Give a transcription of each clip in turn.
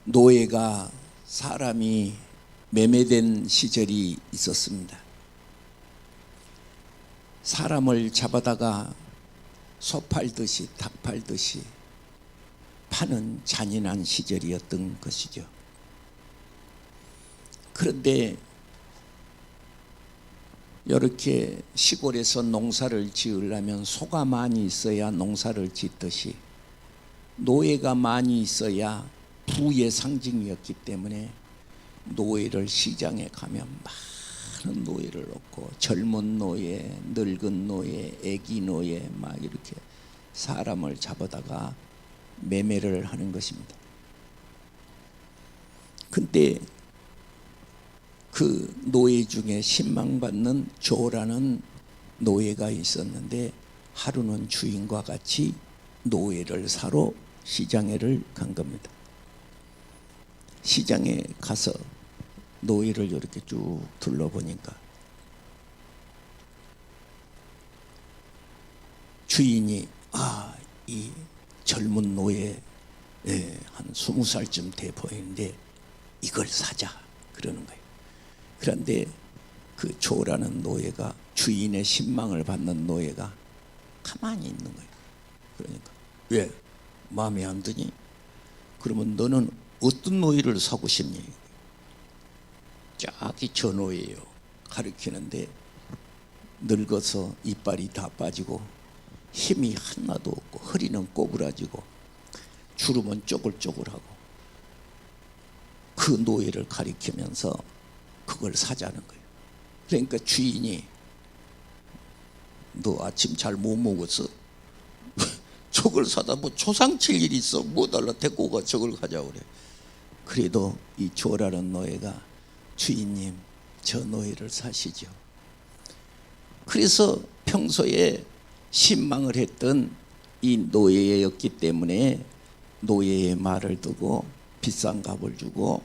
노예가 사람이 매매된 시절이 있었습니다. 사람을 잡아다가 소 팔듯이 닭 팔듯이 파는 잔인한 시절이었던 것이죠. 그런데 이렇게 시골에서 농사를 지으려면 소가 많이 있어야 농사를 짓듯이 노예가 많이 있어야 부의 상징이었기 때문에 노예를 시장에 가면 많은 노예를 놓고 젊은 노예, 늙은 노예, 애기 노예 막 이렇게 사람을 잡아다가 매매를 하는 것입니다. 근데 그 노예 중에 신망받는 조라는 노예가 있었는데 하루는 주인과 같이 노예를 사러 시장에를 간 겁니다. 시장에 가서 노예를 이렇게 쭉 둘러보니까 주인이 이 젊은 노예 한 20살쯤 돼 보이는데 이걸 사자 그러는 거예요. 그런데 그 조라는 노예가 주인의 신망을 받는 노예가 가만히 있는 거예요. 그러니까 왜? 마음에 안 드니? 그러면 너는 어떤 노예를 사고 싶니? 저기 저 노예요. 가리키는데 늙어서 이빨이 다 빠지고 힘이 하나도 없고 허리는 꼬부라지고 주름은 쪼글쪼글하고 그 노예를 가리키면서 그걸 사자는 거예요. 그러니까 주인이 너 아침 잘 못 먹었어? 저걸 사다 뭐 초상 칠 일이 있어? 뭐 달라 데리고 가 저걸 가자고 그래. 그래도 이 조라는 노예가 주인님 저 노예를 사시죠. 그래서 평소에 신망을 했던 이 노예였기 때문에 노예의 말을 듣고 비싼 값을 주고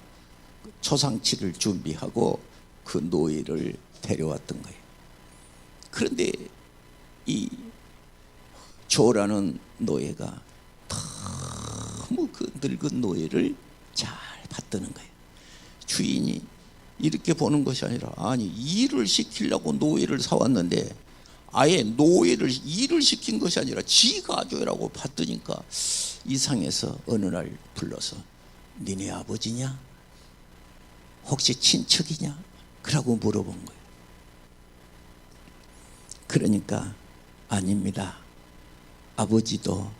초상치를 준비하고 그 노예를 데려왔던 거예요. 그런데 이 조라는 노예가 너무 그 늙은 노예를 잘 받드는 거예요. 주인이 이렇게 보는 것이 아니라 아니 일을 시키려고 노예를 사왔는데 아예 노예를 일을 시킨 것이 아니라 지가 줘라고 받드니까 이상해서 어느 날 불러서 니네 아버지냐? 혹시 친척이냐? 그러고 물어본 거예요. 그러니까 아닙니다. 아버지도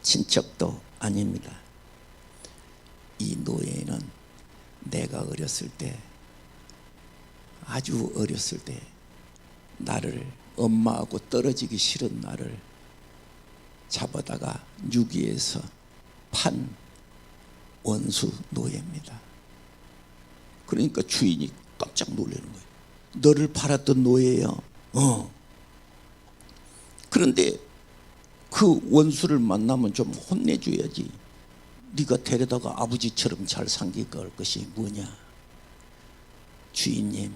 친척도 아닙니다. 이 노예는 내가 어렸을 때 아주 어렸을 때 나를 엄마하고 떨어지기 싫은 나를 잡아다가 유기해서 판 원수 노예입니다. 그러니까 주인이 깜짝 놀라는 거예요. 너를 팔았던 노예요. 그런데 그 원수를 만나면 좀 혼내줘야지. 네가 데려다가 아버지처럼 잘 상기할 것이 뭐냐. 주인님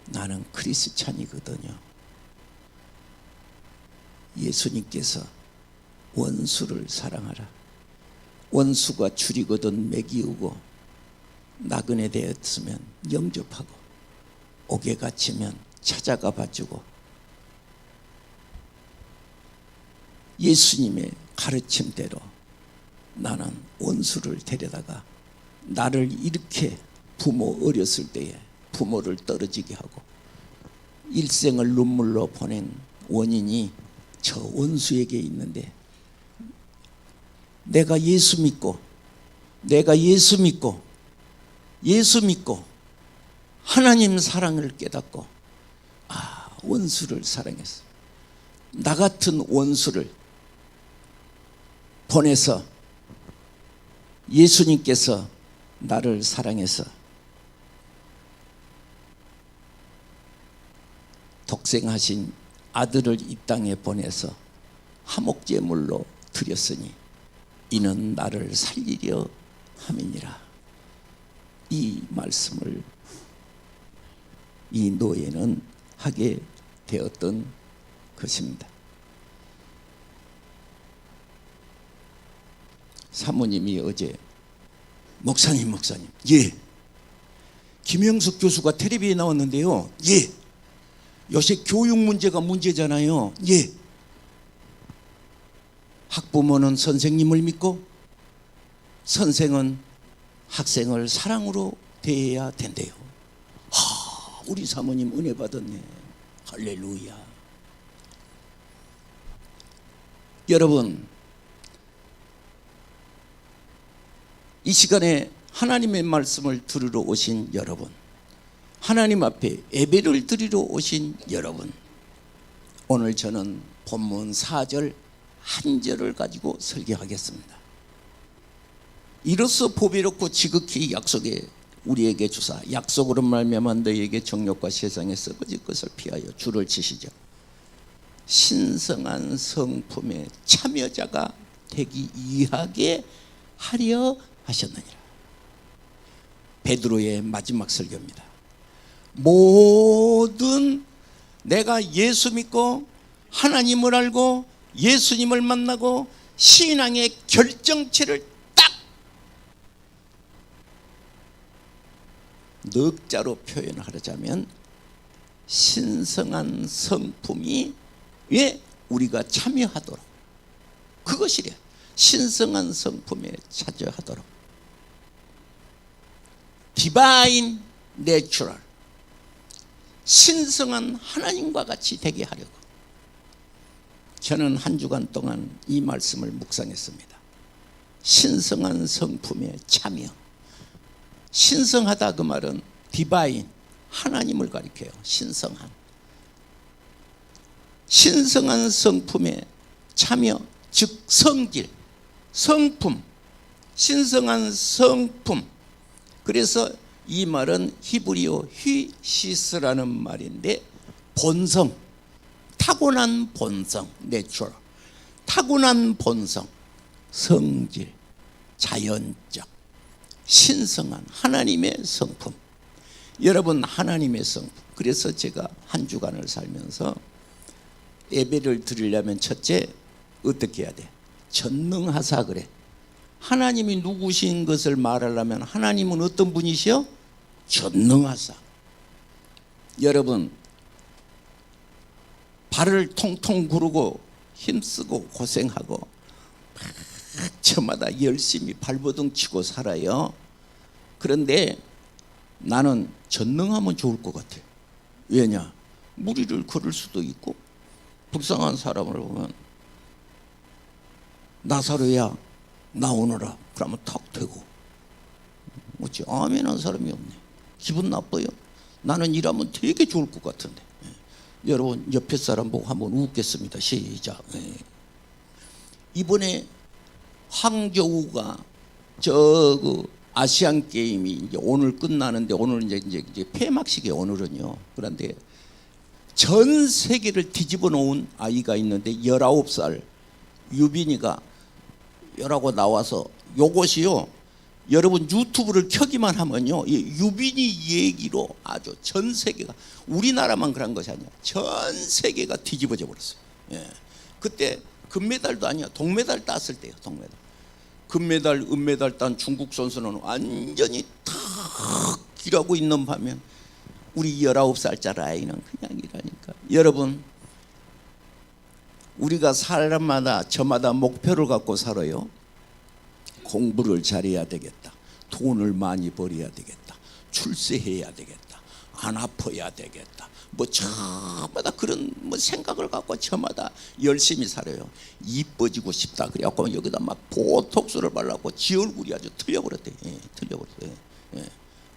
나는 크리스찬이거든요. 예수님께서 원수를 사랑하라. 원수가 줄이거든 먹이우고 나그네 되었으면 영접하고 옥에 갇히면 찾아가 봐주고 예수님의 가르침대로 나는 원수를 데려다가 나를 이렇게 부모 어렸을 때에 부모를 떨어지게 하고 일생을 눈물로 보낸 원인이 저 원수에게 있는데 내가 예수 믿고 하나님 사랑을 깨닫고 원수를 사랑했어. 나 같은 원수를 보내서 예수님께서 나를 사랑해서 독생하신 아들을 이 땅에 보내서 화목제물로 드렸으니 이는 나를 살리려 함이니라. 이 말씀을 이 노예는 하게 되었던 것입니다. 사모님이 어제 목사님. 예. 김영숙 교수가 텔레비에 나왔는데요. 예. 요새 교육 문제가 문제잖아요. 예. 학부모는 선생님을 믿고 선생은 학생을 사랑으로 대해야 된대요. 우리 사모님 은혜 받았네. 할렐루야. 여러분, 이 시간에 하나님의 말씀을 들으러 오신 여러분, 하나님 앞에 예배를 드리러 오신 여러분, 오늘 저는 본문 4절 한 절을 가지고 설교하겠습니다. 이로써 보배롭고 지극히 약속에 우리에게 주사 약속으로 말미암아 너희에게 정욕과 세상에 썩어질 것을 피하여 줄을 치시죠. 신성한 성품의 참여자가 되기 위하게 하려 하셨느니라. 베드로의 마지막 설교입니다. 모든 내가 예수 믿고 하나님을 알고 예수님을 만나고 신앙의 결정체를 딱 넉자로 표현하자면 신성한 성품이 왜 우리가 참여하도록, 그것이래. 신성한 성품에 참여하도록. 디바인 내추럴, 신성한 하나님과 같이 되게 하려고 저는 한 주간 동안 이 말씀을 묵상했습니다. 신성한 성품에 참여. 신성하다 그 말은 디바인, 하나님을 가리켜요. 신성한 성품에 참여, 즉 성질, 성품, 신성한 성품. 그래서 이 말은 히브리어 휘시스라는 말인데 본성, 타고난 본성, 내추럴, 타고난 본성, 성질, 자연적, 신성한 하나님의 성품. 여러분, 하나님의 성품. 그래서 제가 한 주간을 살면서 예배를 드리려면 첫째 어떻게 해야 돼? 전능하사 그래. 하나님이 누구신 것을 말하려면 하나님은 어떤 분이시요? 전능하사. 여러분, 발을 통통 구르고 힘쓰고 고생하고 막 저마다 열심히 발버둥 치고 살아요. 그런데 나는 전능하면 좋을 것 같아. 왜냐? 무리를 걸을 수도 있고, 불쌍한 사람을 보면 나사로야 나오너라 그러면 탁 되고, 어찌 아멘한 사람이 없네. 기분 나빠요. 나는 일하면 되게 좋을 것 같은데. 여러분, 옆에 사람 보고 한번 웃겠습니다. 시작. 이번에 황교우가 그 아시안 게임이 이제 오늘 끝나는데, 오늘 이제 폐막식이 오늘은요. 그런데 전 세계를 뒤집어 놓은 아이가 있는데 19살 유빈이가 여라고 나와서, 요것이요, 여러분 유튜브를 켜기만 하면요, 이 유빈이 얘기로 아주 전 세계가, 우리나라만 그런 것이 아니야, 전 세계가 뒤집어져 버렸어요. 예. 그때 금메달도 아니야, 동메달 땄을 때요. 동메달, 금메달, 은메달 딴 중국 선수는 완전히 탁 일하고 있는 반면 우리 19살짜리 아이는 그냥 이라니까. 여러분, 우리가 사람마다 저마다 목표를 갖고 살아요. 공부를 잘해야 되겠다, 돈을 많이 벌어야 되겠다, 출세해야 되겠다, 안 아파야 되겠다, 뭐 저마다 그런 뭐 생각을 갖고 저마다 열심히 살아요. 이뻐지고 싶다 그래갖고 여기다 막 보톡스를 발라고 지 얼굴이 아주 틀려버렸대. 틀려버렸대.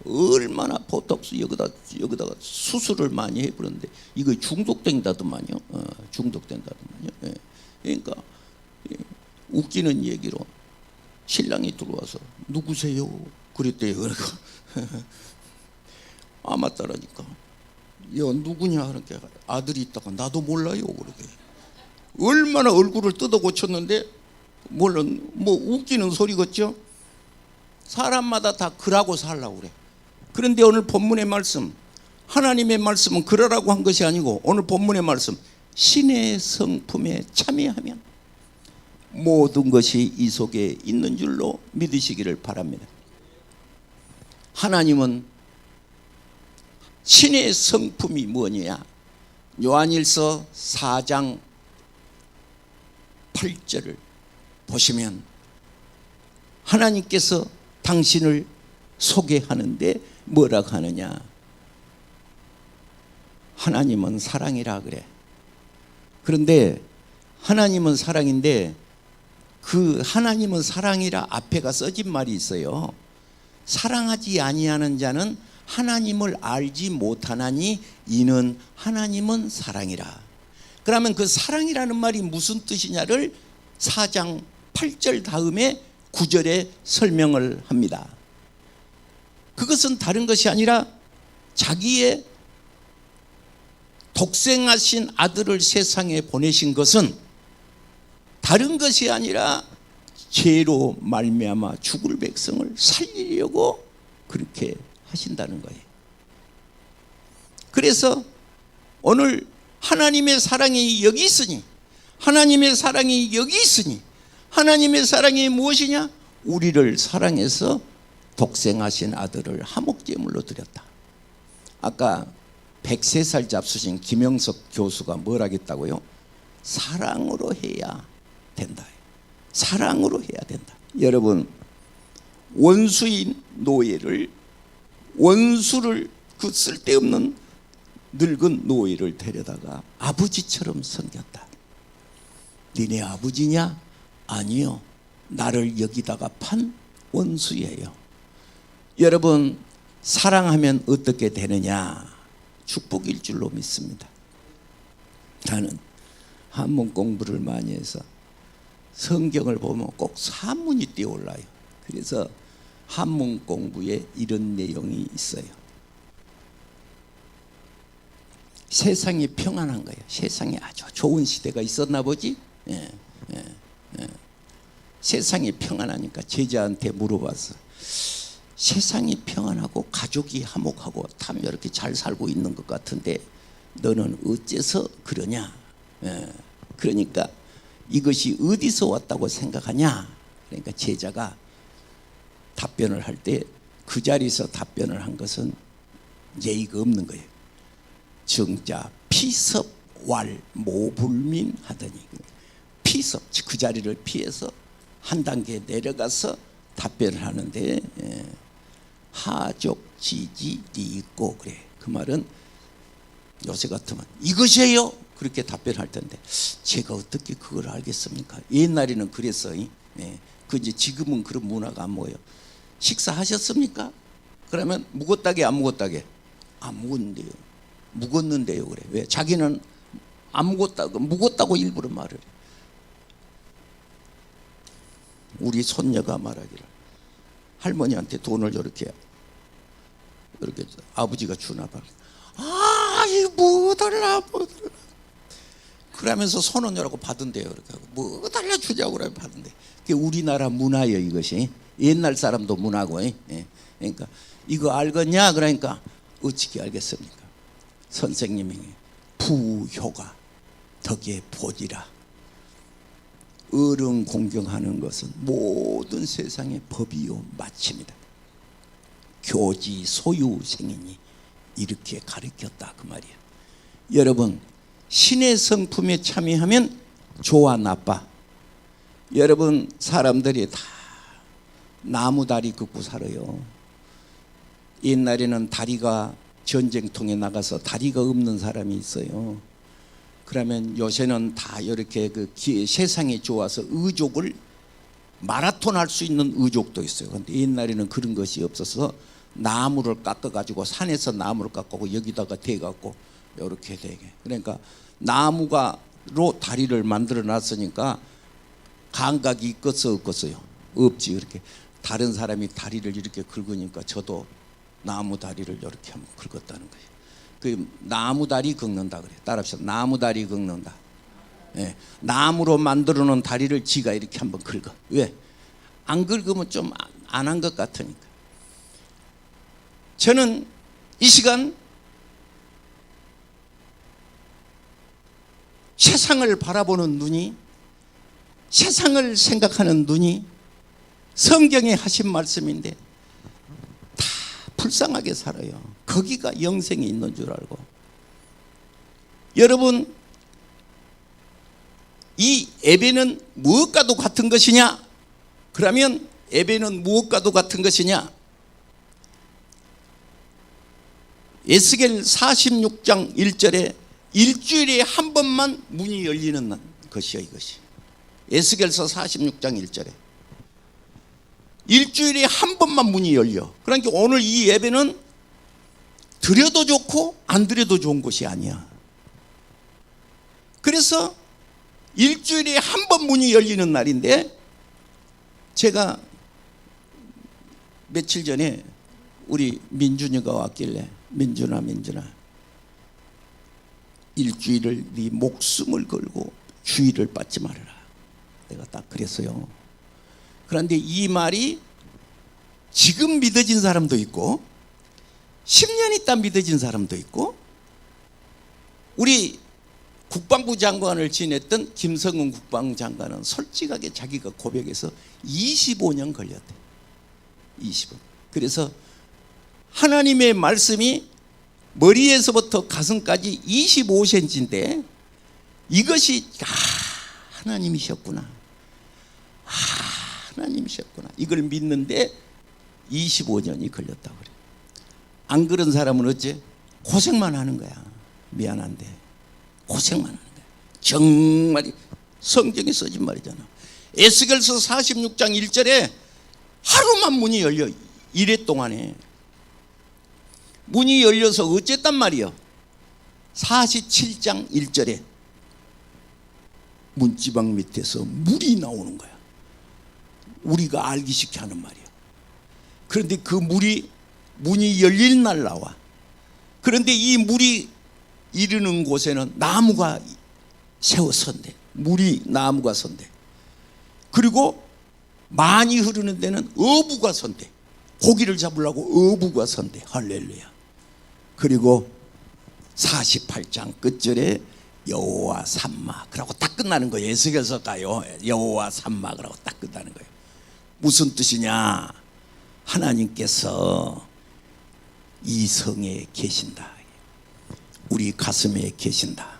얼마나 보톡스 여기다가 수술을 많이 해버렸는데 이거 중독된다더만요. 중독된다더만요. 그러니까 웃기는 얘기로 신랑이 들어와서 누구세요? 그랬대요. 그러니까 아 맞다라니까. 야 누구냐 하니까 아들이 있다가 나도 몰라요. 그러게. 얼마나 얼굴을 뜯어 고쳤는데 물론 뭐 웃기는 소리겠죠. 사람마다 다 그러고 살라고 그래. 그런데 오늘 본문의 말씀, 하나님의 말씀은 그러라고 한 것이 아니고, 오늘 본문의 말씀, 신의 성품에 참여하면 모든 것이 이 속에 있는 줄로 믿으시기를 바랍니다. 하나님은 신의 성품이 뭐냐? 요한일서 4장 8절을 보시면 하나님께서 당신을 소개하는데 뭐라고 하느냐? 하나님은 사랑이라 그래. 그런데 하나님은 사랑인데 그 하나님은 사랑이라 앞에가 써진 말이 있어요. 사랑하지 아니하는 자는 하나님을 알지 못하나니 이는 하나님은 사랑이라. 그러면 그 사랑이라는 말이 무슨 뜻이냐를 4장 8절 다음에 9절에 설명을 합니다. 그것은 다른 것이 아니라 자기의 독생하신 아들을 세상에 보내신 것은 다른 것이 아니라 죄로 말미암아 죽을 백성을 살리려고 그렇게 하신다는 거예요. 그래서 오늘 하나님의 사랑이 여기 있으니, 하나님의 사랑이 여기 있으니, 하나님의 사랑이 무엇이냐? 우리를 사랑해서 독생하신 아들을 화목제물로 드렸다. 아까 103살 잡수신 김영석 교수가 뭘 하겠다고요? 사랑으로 해야 된다. 사랑으로 해야 된다. 여러분, 원수인 노예를, 원수를, 그 쓸데없는 늙은 노예를 데려다가 아버지처럼 섬겼다. 니네 아버지냐? 아니요, 나를 여기다가 판 원수예요. 여러분, 사랑하면 어떻게 되느냐? 축복일 줄로 믿습니다. 나는 한문 공부를 많이 해서 성경을 보면 꼭 산문이 뛰어올라요. 그래서 한문 공부에 이런 내용이 있어요. 세상이 평안한 거예요. 세상에 아주 좋은 시대가 있었나 보지. 세상이 평안하니까 제자한테 물어봤어. 세상이 평안하고 가족이 화목하고 참 이렇게 잘 살고 있는 것 같은데 너는 어째서 그러냐? 그러니까 이것이 어디서 왔다고 생각하냐? 그러니까 제자가 답변을 할 때 그 자리에서 답변을 한 것은 예의가 없는 거예요. 정자 피섭왈 모불민 하더니, 피섭, 그 자리를 피해서 한 단계 내려가서 답변을 하는데, 하족지지 있고 그래. 그 말은 요새 같으면 이것이에요 그렇게 답변할 텐데 제가 어떻게 그걸 알겠습니까? 옛날에는 그랬어요. 그 이제 지금은 그런 문화가 안 모여요. 식사하셨습니까? 그러면 묵었다게 안 묵었다게? 안 묵었는데요. 묵었는데요 그래. 왜? 자기는 안 묵었다고 일부러 말을 해. 우리 손녀가 말하기를 할머니한테 돈을 이렇게 아버지가 주나 봐. 아, 이거 뭐 달라. 그러면서 손은 여라고 받은대요. 이렇게 뭐 달라 주자고 그래 받은대. 그게 우리나라 문화예요. 이것이 옛날 사람도 문화고. 그러니까 이거 알겠냐? 그러니까 어떻게 알겠습니까? 선생님이 부효가 덕에 보지라. 어른 공경하는 것은 모든 세상의 법이요 마침이다. 교지 소유생이니 이렇게 가르쳤다 그 말이야. 여러분, 신의 성품에 참여하면 좋아 나빠? 여러분, 사람들이 다 나무 다리 긋고 살아요. 옛날에는 다리가 전쟁통에 나가서 다리가 없는 사람이 있어요. 그러면 요새는 다 이렇게 세상에 좋아서 의족을 마라톤 할 수 있는 의족도 있어요. 근데 옛날에는 그런 것이 없어서 나무를 깎아가지고 산에서 나무를 깎고 여기다가 대갖고 이렇게 되게. 그러니까 나무가로 다리를 만들어 놨으니까 감각이 있겠어 없겠어요? 없지. 이렇게 다른 사람이 다리를 이렇게 긁으니까 저도 나무 다리를 이렇게 한번 긁었다는 거예요. 그 나무 다리 긁는다 그래. 따라합시다. 나무 다리 긁는다. 나무로 만들어 놓은 다리를 지가 이렇게 한번 긁어. 왜? 안 긁으면 좀 안 한 것 같으니까. 저는 이 시간 세상을 바라보는 눈이, 세상을 생각하는 눈이 성경에 하신 말씀인데 다 불쌍하게 살아요. 거기가 영생이 있는 줄 알고. 여러분, 이 예배는 무엇과도 같은 것이냐? 그러면 예배는 무엇과도 같은 것이냐? 에스겔 46장 1절에 일주일에 한 번만 문이 열리는 것이요, 이것이. 에스겔서 46장 1절에 일주일에 한 번만 문이 열려. 그러니까 오늘 이 예배는 드려도 좋고 안 드려도 좋은 것이 아니야. 그래서 일주일에 한 번 문이 열리는 날인데, 제가 며칠 전에 우리 민준이가 왔길래 민준아 일주일을 네 목숨을 걸고 주의를 받지 말아라. 내가 딱 그랬어요. 그런데 이 말이 지금 믿어진 사람도 있고 10년 있다 믿어진 사람도 있고, 우리 국방부 장관을 지냈던 김성은 국방부 장관은 솔직하게 자기가 고백해서 25년 걸렸대. 25년. 그래서 하나님의 말씀이 머리에서부터 가슴까지 25cm인데 이것이 하나님이셨구나. 하나님이셨구나. 이걸 믿는데 25년이 걸렸다고 그래. 안 그런 사람은 어째? 고생만 하는 거야. 미안한데 고생만 하는 거야. 정말이 성경에 써진 말이잖아. 에스겔서 46장 1절에 하루만 문이 열려. 이래 동안에 문이 열려서 어쨌단 말이야. 47장 1절에 문지방 밑에서 물이 나오는 거야. 우리가 알기 쉽게 하는 말이야. 그런데 그 문이 열릴 날 나와. 그런데 이 물이 이르는 곳에는 나무가 세워 선대. 물이 나무가 선대. 그리고 많이 흐르는 데는 어부가 선대. 고기를 잡으려고 어부가 선대. 할렐루야. 그리고 48장 끝절에 여호와 산막이라고 딱 끝나는 거예요. 에스겔서가요. 여호와 산막이라고 딱 끝나는 거예요. 무슨 뜻이냐? 하나님께서 이 성에 계신다. 우리 가슴에 계신다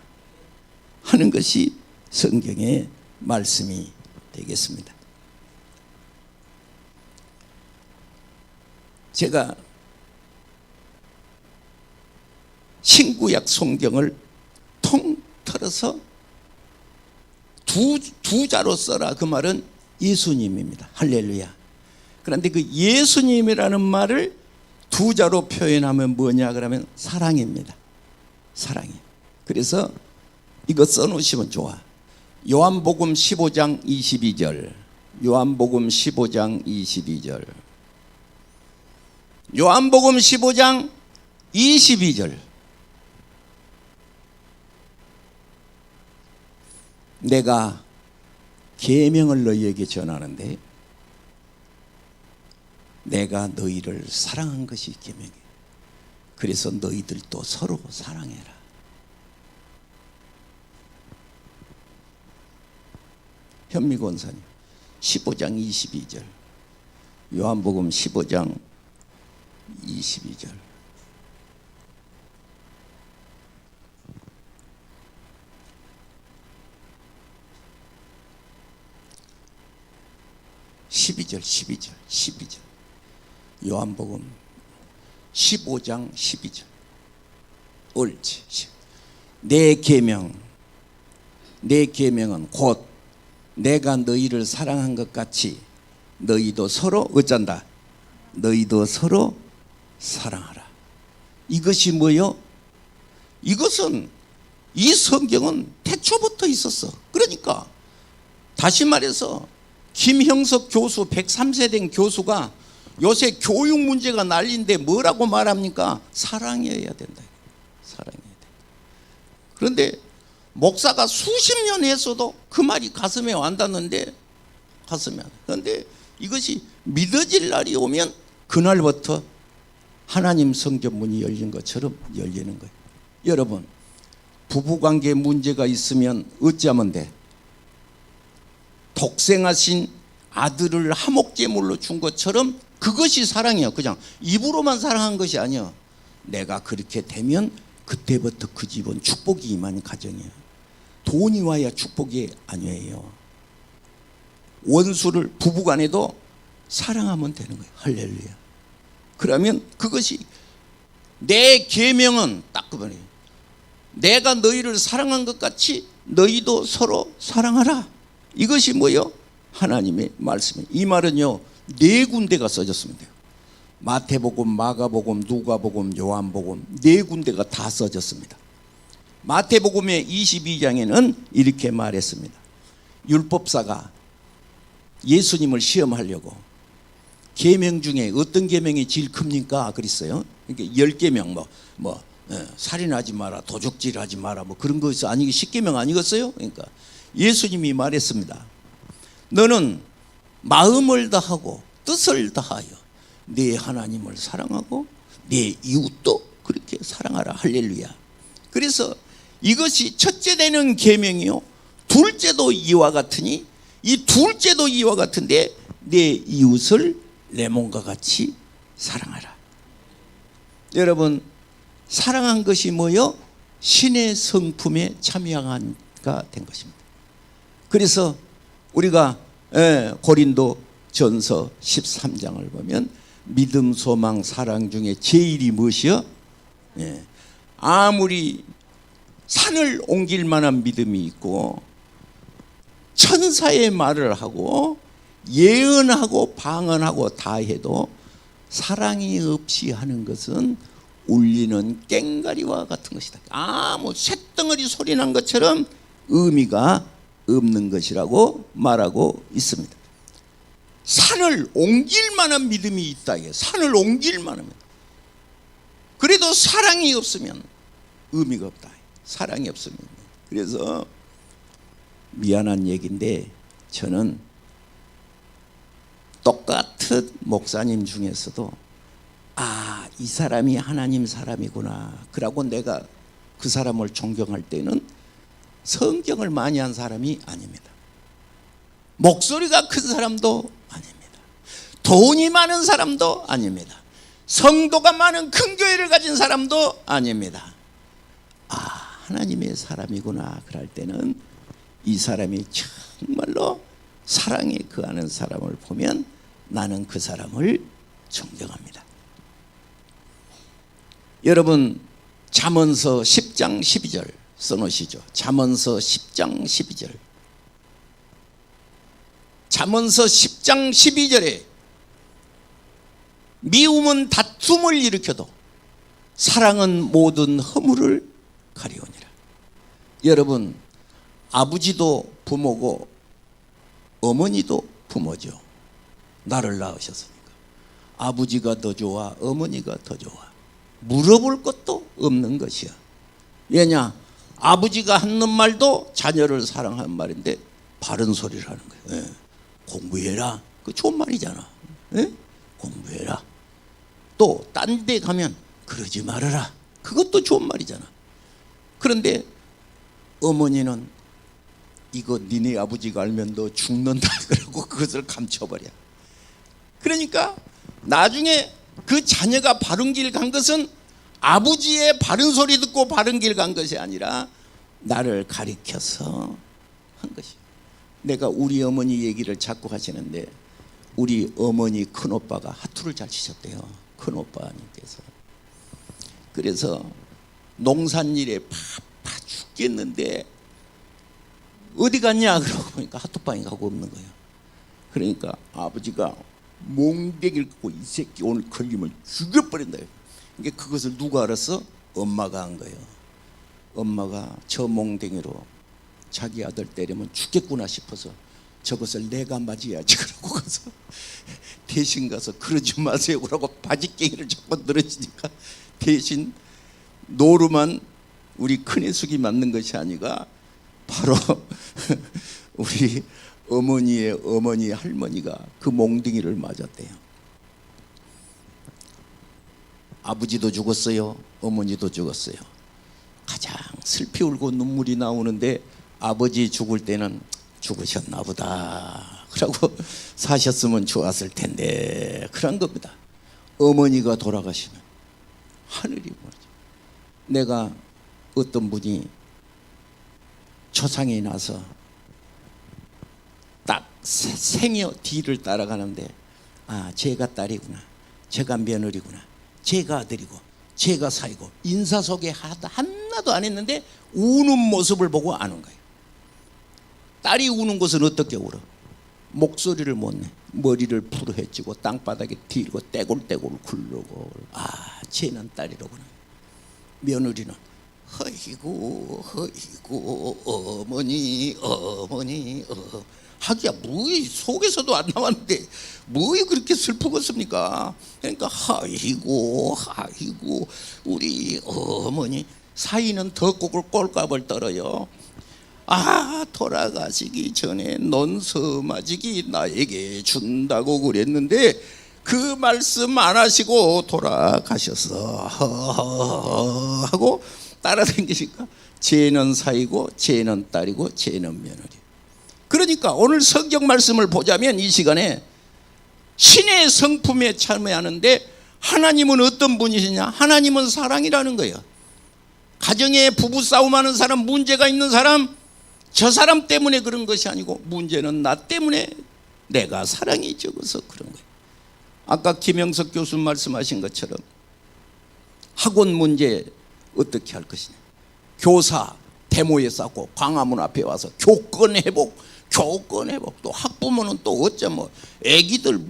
하는 것이 성경의 말씀이 되겠습니다. 제가 신구약 성경을 통틀어서 두 자로 써라. 그 말은 예수님입니다. 할렐루야. 그런데 그 예수님이라는 말을 두 자로 표현하면 뭐냐 그러면 사랑입니다. 사랑이. 그래서 이거 써놓으시면 좋아. 요한복음 15장 22절. 요한복음 15장 22절. 요한복음 15장 22절. 내가 계명을 너희에게 전하는데 내가 너희를 사랑한 것이 계명이에요. 그래서 너희들도 서로 사랑해라. 현미 권사님 15장 22절. 요한복음 15장 22절. 요한복음 15장 12절. 옳지. 내 계명은 곧 내가 너희를 사랑한 것 같이 너희도 서로 어쩐다. 너희도 서로 사랑하라. 이것이 뭐요? 이것은 이 성경은 태초부터 있었어. 그러니까 다시 말해서 김형석 교수 103세 된 교수가 요새 교육 문제가 난리인데 뭐라고 말합니까? 사랑해야 된다. 사랑해야 된다. 그런데 목사가 수십 년 했어도 그 말이 가슴에 와닿는데 가슴에 안. 그런데 이것이 믿어질 날이 오면 그날부터 하나님 성전 문이 열린 것처럼 열리는 거예요. 여러분, 부부관계 문제가 있으면 어찌하면 돼? 독생하신 아들을 화목제물로 준 것처럼 그것이 사랑이에요. 그냥 입으로만 사랑한 것이 아니에요. 내가 그렇게 되면 그때부터 그 집은 축복이 임하는 가정이에요. 돈이 와야 축복이 아니에요. 원수를 부부간에도 사랑하면 되는 거예요. 할렐루야. 그러면 그것이 내 계명은 딱 그거예요. 내가 너희를 사랑한 것 같이 너희도 서로 사랑하라. 이것이 뭐요? 하나님의 말씀이에요. 이 말은요 4군데가 써졌습니다. 마태복음, 마가복음, 누가복음, 요한복음 4군데가 다 써졌습니다. 마태복음의 22장에는 이렇게 말했습니다. 율법사가 예수님을 시험하려고 계명 중에 어떤 계명이 제일 큽니까? 그랬어요. 그러니까 10계명 살인하지 마라, 도적질하지 마라, 뭐 그런 것이 아니기 10계명 아니겠어요? 그러니까 예수님이 말했습니다. 너는 마음을 다하고 뜻을 다하여 네 하나님을 사랑하고 네 이웃도 그렇게 사랑하라. 할렐루야. 그래서 이것이 첫째 되는 계명이요 둘째도 이와 같으니 이 둘째도 이와 같은데 내 이웃을 내 몸과 같이 사랑하라. 여러분 사랑한 것이 뭐요? 신의 성품에 참여가 된 것입니다. 그래서 우리가 고린도 전서 13장을 보면 믿음, 소망, 사랑 중에 제일이 무엇이요? 아무리 산을 옮길 만한 믿음이 있고 천사의 말을 하고 예언하고 방언하고 다 해도 사랑이 없이 하는 것은 울리는 꽹가리와 같은 것이다. 아무 쇳덩어리 소리 난 것처럼 의미가 없는 것이라고 말하고 있습니다. 산을 옮길 만한 믿음이 있다. 산을 옮길 만한. 그래도 사랑이 없으면 의미가 없다. 사랑이 없으면. 그래서 미안한 얘기인데 저는 똑같은 목사님 중에서도 이 사람이 하나님 사람이구나. 그러고 내가 그 사람을 존경할 때는 성경을 많이 한 사람이 아닙니다. 목소리가 큰 사람도 아닙니다. 돈이 많은 사람도 아닙니다. 성도가 많은 큰 교회를 가진 사람도 아닙니다. 하나님의 사람이구나. 그럴 때는 이 사람이 정말로 사랑에 거하는 사람을 보면 나는 그 사람을 존경합니다. 여러분 잠언서 10장 12절 써놓으시죠. 잠언서 10장 12절. 잠언서 10장 12절에 미움은 다툼을 일으켜도 사랑은 모든 허물을 가리우니라. 여러분 아버지도 부모고 어머니도 부모죠. 나를 낳으셨으니까. 아버지가 더 좋아 어머니가 더 좋아 물어볼 것도 없는 것이야. 왜냐? 아버지가 하는 말도 자녀를 사랑하는 말인데 바른 소리를 하는 거예요. 공부해라. 그 좋은 말이잖아. 공부해라. 또 딴 데 가면 그러지 말아라. 그것도 좋은 말이잖아. 그런데 어머니는 이거 니네 아버지가 알면 너 죽는다 그러고 그것을 감춰버려. 그러니까 나중에 그 자녀가 바른 길 간 것은 아버지의 바른 소리 듣고 바른 길 간 것이 아니라 나를 가리켜서 한 것이. 내가 우리 어머니 얘기를 자꾸 하시는데 우리 어머니 큰오빠가 하투를 잘 치셨대요. 큰오빠님께서. 그래서 농산일에 바빠 죽겠는데 어디 갔냐 그러고 보니까 하투방에 가고 없는 거예요. 그러니까 아버지가 몽댕이를 갖고 이 새끼 오늘 걸리면 죽여버린다. 그러니까 그것을 누가 알았어? 엄마가 한 거예요. 엄마가 저 몽댕이로 자기 아들 때리면 죽겠구나 싶어서 저것을 내가 맞아야지 그러고 가서 대신 가서 그러지 마세요 그러고 바지깽이를 자꾸 늘어지니까 대신 노루만 우리 큰애숙이 맞는 것이 아니라 바로 우리 어머니의 어머니 할머니가 그 몽둥이를 맞았대요. 아버지도 죽었어요. 어머니도 죽었어요. 가장 슬피 울고 눈물이 나오는데 아버지 죽을 때는 죽으셨나 보다 그러고 사셨으면 좋았을 텐데 그런 겁니다. 어머니가 돌아가시면 하늘이 모르죠. 내가 어떤 분이 초상에 나서 딱 생여 뒤를 따라가는데 아, 제가 딸이구나, 제가 며느리구나, 제가 아들이고 제가 사이고 인사소개 하나도 안 했는데 우는 모습을 보고 아는 거예요. 딸이 우는 것은 어떻게 울어? 목소리를 못 내, 머리를 푸르헤치고 땅바닥에 뒤로 떼굴떼굴 굴르고 아, 쟤는 딸이로구나. 며느리는 허이고 허이고 어머니 하기야 뭐이 속에서도 안 나왔는데 뭐이 그렇게 슬프겠습니까? 그러니까 하이고 우리 어머니 사이는 더 꼴값을 떨어요. 아, 돌아가시기 전에 논서마지기 나에게 준다고 그랬는데 그 말씀 안 하시고 돌아가셨어 하고 따라다니시니까 쟤는 사이고 쟤는 딸이고 쟤는 며느리. 그러니까 오늘 성경 말씀을 보자면 이 시간에 신의 성품에 참여하는데 하나님은 어떤 분이시냐? 하나님은 사랑이라는 거예요. 가정에 부부싸움하는 사람, 문제가 있는 사람, 저 사람 때문에 그런 것이 아니고 문제는 나 때문에 내가 사랑이 적어서 그런 거예요. 아까 김영석 교수 말씀하신 것처럼 학원 문제 어떻게 할 것이냐. 교사 데모에 싸고 광화문 앞에 와서 교권 회복. 또 학부모는 또 어째 애기들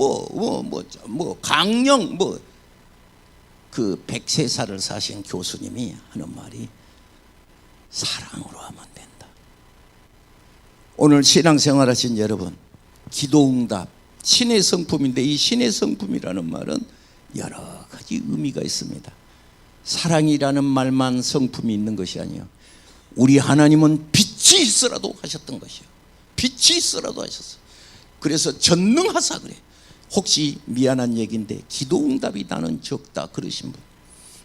강령 그 100세살을 사신 교수님이 하는 말이 사랑으로 하면 된다. 오늘 신앙생활 하신 여러분, 기도응답 신의 성품인데 이 신의 성품이라는 말은 여러 가지 의미가 있습니다. 사랑이라는 말만 성품이 있는 것이 아니에요. 우리 하나님은 빛이 있으라도 하셨던 것이요. 빛이 있으라도 하셨어요. 그래서 전능하사 그래. 혹시 미안한 얘기인데 기도응답이 나는 적다 그러신 분,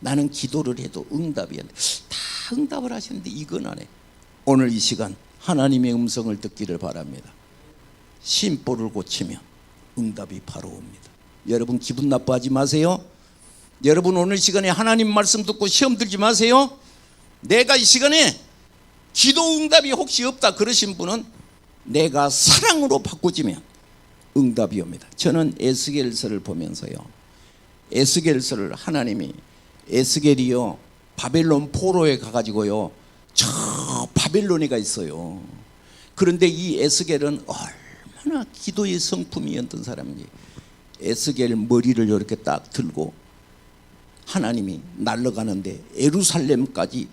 나는 기도를 해도 응답이 안 돼. 다 응답을 하시는데 이건 안 해. 오늘 이 시간 하나님의 음성을 듣기를 바랍니다. 심보를 고치면 응답이 바로 옵니다. 여러분 기분 나빠하지 마세요. 여러분 오늘 시간에 하나님 말씀 듣고 시험 들지 마세요. 내가 이 시간에 기도응답이 혹시 없다 그러신 분은 내가 사랑으로 바꾸지면 응답이 옵니다. 저는 에스겔서를 보면서요, 에스겔서를 하나님이 에스겔이요 바벨론 포로에 가가지고요 저 바벨론에가 있어요. 그런데 이 에스겔은 얼마나 기도의 성품이었던 사람인지 에스겔 머리를 이렇게 딱 들고 하나님이 날아가는데 예루살렘까지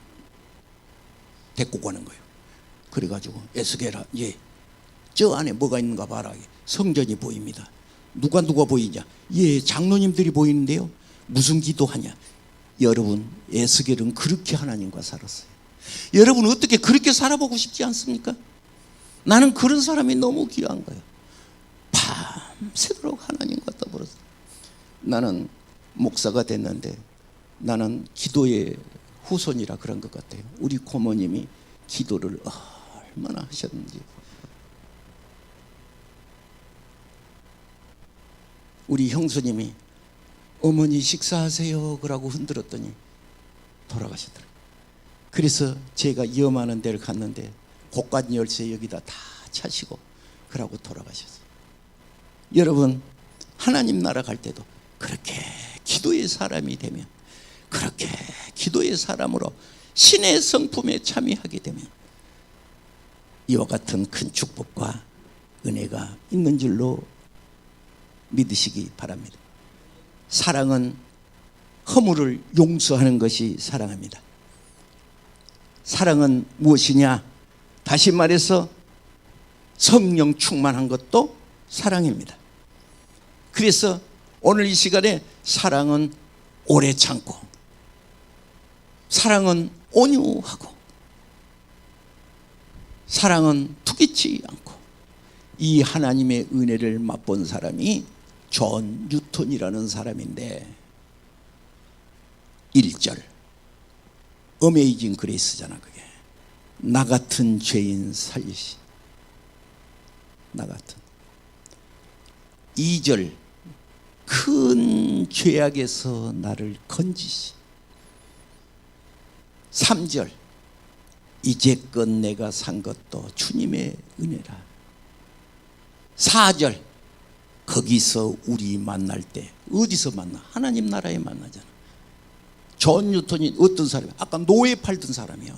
데리고 가는 거예요. 그래가지고 에스겔아, 예, 저 안에 뭐가 있는가 봐라. 성전이 보입니다. 누가 보이냐? 예, 장로님들이 보이는데요. 무슨 기도하냐? 여러분, 에스겔은 그렇게 하나님과 살았어요. 여러분 어떻게 그렇게 살아보고 싶지 않습니까? 나는 그런 사람이 너무 귀한 거예요. 밤새도록 하나님과 더불어서. 나는 목사가 됐는데 나는 기도의 후손이라 그런 것 같아요. 우리 고모님이 기도를 얼마나 하셨는지. 우리 형수님이 어머니 식사하세요 그러고 흔들었더니 돌아가시더라고요. 그래서 제가 위험하는 데를 갔는데 고관 열쇠 여기다 다 차시고 그러고 돌아가셨어요. 여러분 하나님 나라 갈 때도 그렇게 기도의 사람이 되면, 그렇게 기도의 사람으로 신의 성품에 참여하게 되면 이와 같은 큰 축복과 은혜가 있는 줄로 믿으시기 바랍니다. 사랑은 허물을 용서하는 것이 사랑입니다. 사랑은 무엇이냐? 다시 말해서 성령 충만한 것도 사랑입니다. 그래서 오늘 이 시간에 사랑은 오래 참고, 사랑은 온유하고, 사랑은 투기치 않고, 이 하나님의 은혜를 맛본 사람이 존 뉴턴이라는 사람인데 1절 어메이징 그레이스잖아. 그게 나 같은 죄인 살리시. 나 같은 2절 큰 죄악에서 나를 건지시. 3절 이제껏 내가 산 것도 주님의 은혜라. 4절 거기서 우리 만날 때 어디서 만나? 하나님 나라에 만나잖아. 존 뉴턴이 어떤 사람이야? 아까 노예 팔던 사람이야.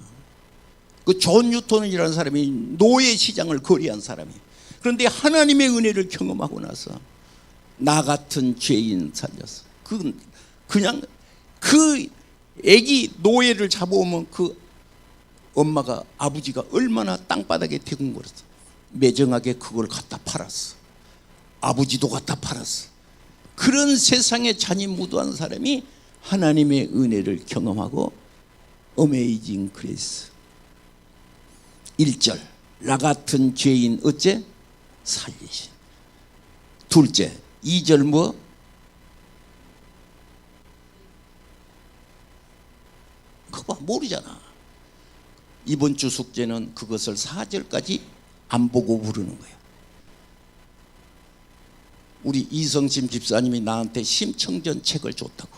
그 존 뉴턴이라는 사람이 노예 시장을 거래한 사람이야. 그런데 하나님의 은혜를 경험하고 나서 나 같은 죄인 살렸어. 그냥 그 애기 노예를 잡아오면 그 엄마가 아버지가 얼마나 땅바닥에 대궁거렸어. 매정하게 그걸 갖다 팔았어. 아버지도 갖다 팔았어. 그런 세상에 잔인무도한 사람이 하나님의 은혜를 경험하고 어메이징 그레이스. 1절 나 같은 죄인 어째 살리신. 둘째 2절 뭐? 그거 모르잖아. 이번 주 숙제는 그것을 4절까지 안 보고 부르는 거예요. 우리 이성심 집사님이 나한테 심청전 책을 줬다고.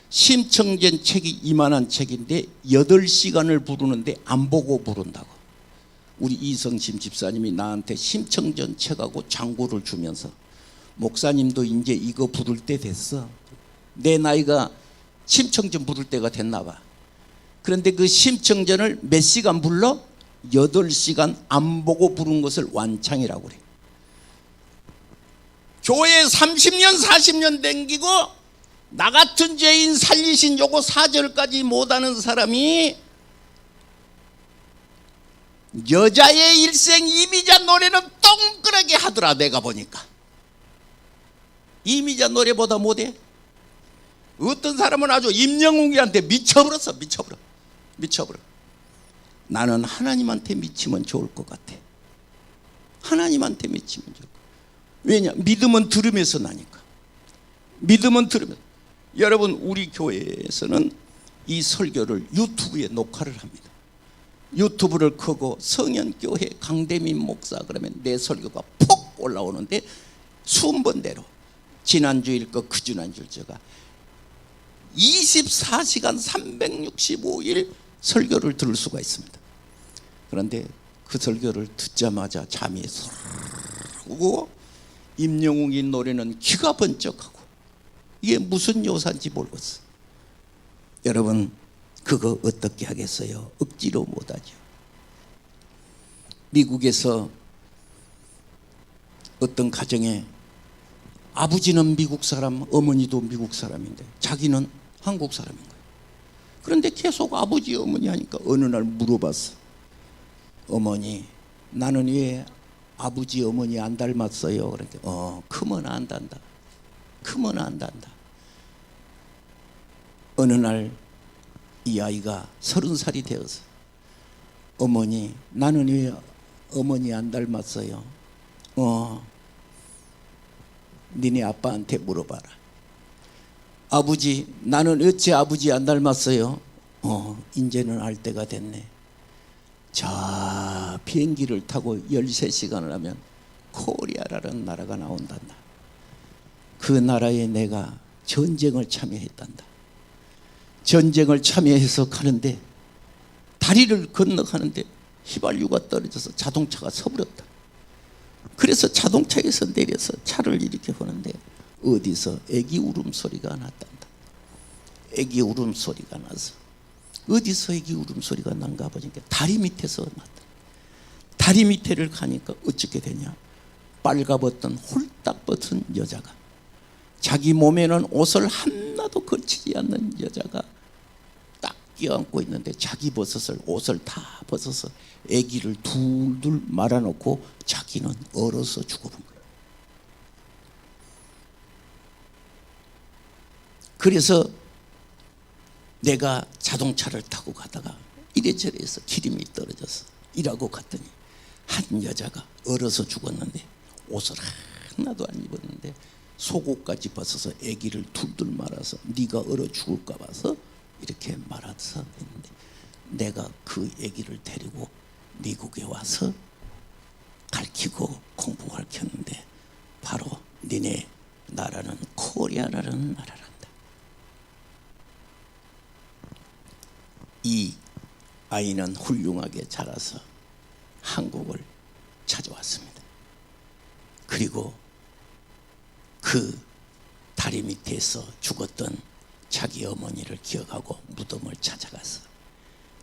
심청전 책이 이만한 책인데 8시간을 부르는데 안 보고 부른다고. 우리 이성심 집사님이 나한테 심청전 책하고 장구를 주면서 목사님도 이제 이거 부를 때 됐어. 내 나이가 심청전 부를 때가 됐나 봐. 그런데 그 심청전을 몇 시간 불러? 8시간 안 보고 부른 것을 완창이라고 그래. 교회 30년 40년 댕기고 나 같은 죄인 살리신 요거 4절까지 못하는 사람이 여자의 일생 이미자 노래는 똥그랗게 하더라. 내가 보니까 이미자 노래보다 못해. 어떤 사람은 아주 임영웅이한테 미쳐버렸어. 미쳐버려. 나는 하나님한테 미치면 좋을 것 같아. 하나님한테 미치면 좋을 것 같아. 왜냐? 믿음은 들으면서 나니까. 믿음은 들으면서. 여러분 우리 교회에서는 이 설교를 유튜브에 녹화를 합니다. 유튜브를 켜고 성현교회 강대민 목사 그러면 내 설교가 폭 올라오는데 순번대로 지난주일 거 그 지난주일 제가 24시간 365일 설교를 들을 수가 있습니다. 그런데 그 설교를 듣자마자 잠이 쏙 오고 임영웅이 노래는 귀가 번쩍하고 이게 무슨 요사인지 모르겠어. 여러분 그거 어떻게 하겠어요? 억지로 못하죠. 미국에서 어떤 가정에 아버지는 미국 사람, 어머니도 미국 사람인데 자기는 한국 사람인 거예요. 그런데 계속 아버지 어머니 하니까 어느 날 물어봤어. 어머니 나는 왜 아버지 어머니 안 닮았어요? 그러니까 크면 안단다. 어느 날 이 아이가 30살이 되어서 어머니 나는 왜 어머니 안 닮았어요? 니네 아빠한테 물어봐라. 아버지 나는 어째 아버지 안 닮았어요? 이제는 알 때가 됐네. 자 비행기를 타고 13시간을 하면 코리아라는 나라가 나온단다. 그 나라에 내가 전쟁을 참여했단다. 전쟁을 참여해서 가는데 다리를 건너가는데 휘발유가 떨어져서 자동차가 서버렸다. 그래서 자동차에서 내려서 차를 이렇게 보는데 어디서 애기 울음소리가 났단다. 애기 울음소리가 나서 어디서 애기 울음소리가 난가 보니까 다리 밑에서 났다. 다리 밑에를 가니까 어떻게 되냐. 빨가벗던 홀딱 벗은 여자가 자기 몸에는 옷을 하나도 걸치지 않는 여자가 딱 껴안고 있는데 자기 옷을 다 벗어서 아기를 둘둘 말아놓고 자기는 얼어서 죽어본 거예요. 그래서 내가 자동차를 타고 가다가 이래저래 해서 기름이 떨어져서 일하고 갔더니 한 여자가 얼어서 죽었는데 옷을 하나도 안 입었는데 속옷까지 벗어서 아기를 둘둘 말아서 네가 얼어 죽을까 봐서 이렇게 말아서 했는데 내가 그 아기를 데리고 미국에 와서 가르치고 공부 가르쳤는데 바로 니네 나라는 코리아라는 나라란다. 이 아이는 훌륭하게 자라서 한국을 찾아왔습니다. 그리고 그 다리 밑에서 죽었던 자기 어머니를 기억하고 무덤을 찾아가서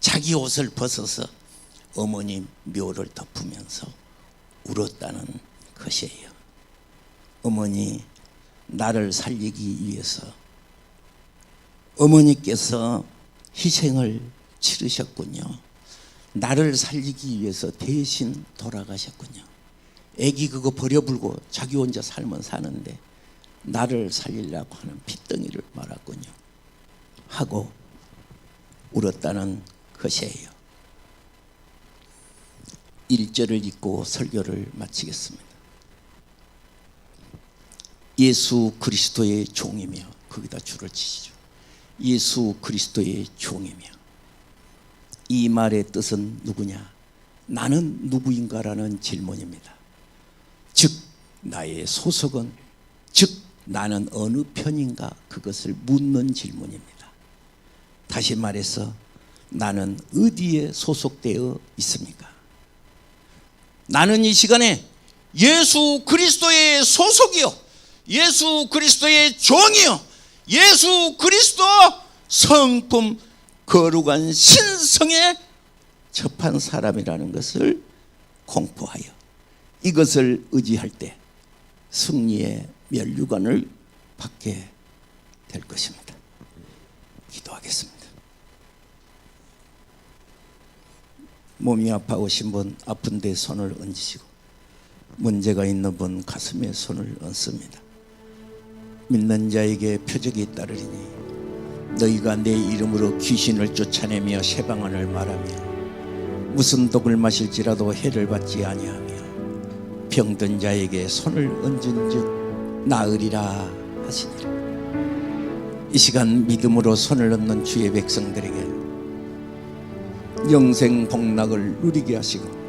자기 옷을 벗어서 어머니 묘를 덮으면서 울었다는 것이에요. 어머니, 나를 살리기 위해서 어머니께서 희생을 치르셨군요. 나를 살리기 위해서 대신 돌아가셨군요. 애기 그거 버려불고 자기 혼자 살면 사는데 나를 살리려고 하는 핏덩이를 말았군요 하고 울었다는 것이에요. 1절을 읽고 설교를 마치겠습니다. 예수 그리스도의 종이며, 거기다 줄을 치시죠. 예수 그리스도의 종이며. 이 말의 뜻은 누구냐? 나는 누구인가라는 질문입니다. 즉 나의 소속은, 즉 나는 어느 편인가, 그것을 묻는 질문입니다. 다시 말해서 나는 어디에 소속되어 있습니까? 나는 이 시간에 예수 그리스도의 소속이요, 예수 그리스도의 종이요, 예수 그리스도 성품 거룩한 신성에 접한 사람이라는 것을 공포하여 이것을 의지할 때 승리의 면류관을 받게 될 것입니다. 기도하겠습니다. 몸이 아파오신 분, 아픈 데 손을 얹으시고, 문제가 있는 분 가슴에 손을 얹습니다. 믿는 자에게 표적이 따르리니 너희가 내 이름으로 귀신을 쫓아내며 쇠방언을 말하며 무슨 독을 마실지라도 해를 받지 아니하며 병든 자에게 손을 얹은즉 나으리라 하시니라. 이 시간 믿음으로 손을 얹는 주의 백성들에게 영생 복락을 누리게 하시고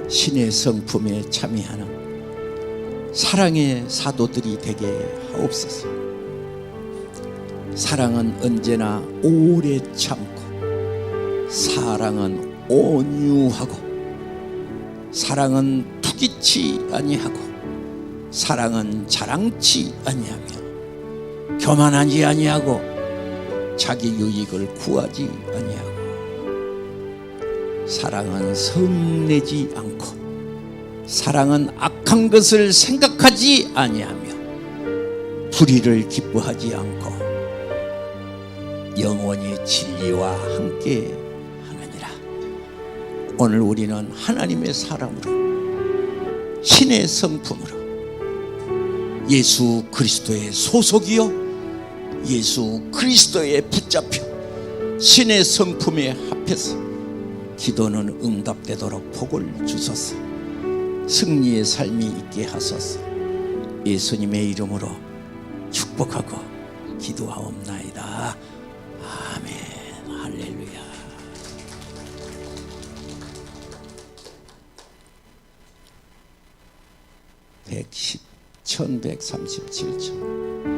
신의 성품에 참여하는 사랑의 사도들이 되게 하옵소서. 사랑은 언제나 오래 참고, 사랑은 온유하고, 사랑은 투기치 아니하고, 사랑은 자랑치 아니하며, 교만하지 아니하고, 자기 유익을 구하지 아니하고, 사랑은 성내지 않고, 사랑은 악한 것을 생각하지 아니하며, 불의를 기뻐하지 않고 영원히 진리와 함께 하느니라. 오늘 우리는 하나님의 사람으로, 신의 성품으로, 예수 그리스도의 소속이요 예수 그리스도에 붙잡혀 신의 성품에 합해서 기도는 응답되도록 복을 주소서. 승리의 삶이 있게 하소서. 예수님의 이름으로 축복하고 기도하옵나이다. 아멘. 할렐루야. (1137초)